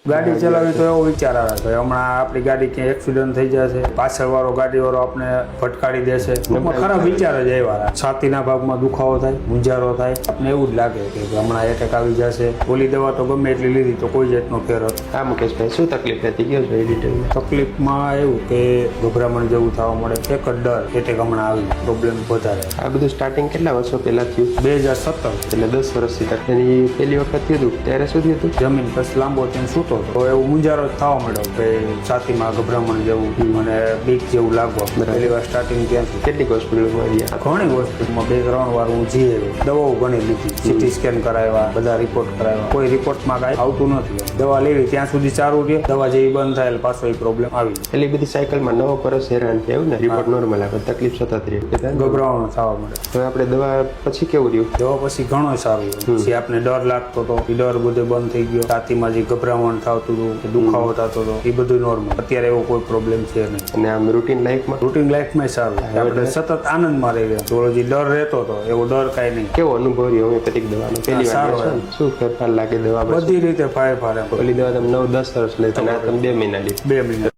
ગાડી ચલાવી તો એવો વિચાર આવે કે હમણાં આપણી ગાડી ક્યાંય એક્સિડન્ટ થઈ જશે, પાછળવાળો ગાડીવાળો આપણે ફટકારી દેશે. ટૂંકમાં ખરાબ વિચાર જ આવ્યા. છાતીના ભાગમાં દુખાવો થાય, મૂંઝારો થાય, આપણે એવું જ લાગે કે હમણાં એટેક આવી જશે. ઓલી દવા તો ગમે એટલી લીધી તો કોઈ જાતનો ફેર હતો. હા મુકેશભાઈ, શું તકલીફ હતી કયો છો એ ડિટેલમાં? તકલીફમાં એવું કે ગભરામણ જેવું થવા મળે, એક જ ડર, એટેક હમણાં આવી, પ્રોબ્લેમ વધારે. આ બધું સ્ટાર્ટિંગ કેટલા વર્ષો પહેલા થયું? 2017 એટલે 10 વર્ષથી તક. એની પહેલી વખત થયું હતું ત્યારે શું થયું હતું? જમીન પછી લાંબો ત્યાં સૂતો તો એવું મૂંઝારો જ થવા મળ્યો કે છાતીમાં ગભરામણ જેવું અને બીક જેવું લાગવા. પહેલી વાર સ્ટાર્ટિંગ ત્યાંથી. કેટલીક હોસ્પિટલમાં ગયા? ઘણી હોસ્પિટલમાં 2-3 વાર હું જઈ આવ્યો. દવાઓ ઘણી લીધી, સીટી સ્કેન કરાવ્યા, બધા રિપોર્ટ કરાવ્યા, કોઈ રિપોર્ટમાં કાંઈ આવતું નથી. દવા લેવી ત્યાં સુધી સારું રહે, દવા જેવી બંધ થાય પાછો એ પ્રોબ્લેમ આવી. એટલી બધી સાયકલમાં 9 વર્ષ હેરાન થયા એવું ને? રિપોર્ટ નોર્મલ આવે, તકલીફ સતત રહી. ગભરામણ થવા મળે. હવે આપણે દવા પછી કેવું રહ્યું? દવા પછી ઘણો સારું રહ્યું. પછી આપણે ડર લાગતો હતો, એ ડર બધો બંધ થઈ ગયો. છાતીમાં જે ગભરામણ થતું હતું, દુખાવો થતો હતો, એ બધું નોર્મલ. અત્યારે એવો કોઈ પ્રોબ્લેમ છે નહીં. અને આમ રૂટીન લાઈફમાં સારું, આપણે સતત આનંદમાં રહી રહ્યા. થોડો જે ડર રહેતો હતો એવો ડર કાંઈ નહીં. કેવો અનુભવ રહ્યો હોમિયોપેથિક દવાનો? પહેલી વાર સારો. લેશો ને? શું ફેરફાર લાગે દવા? બધી રીતે ફાયર પહેલી દવા તમે 9-10 વર્ષ લેતા, તમે 2 મહિના લીધી. 2 મહિના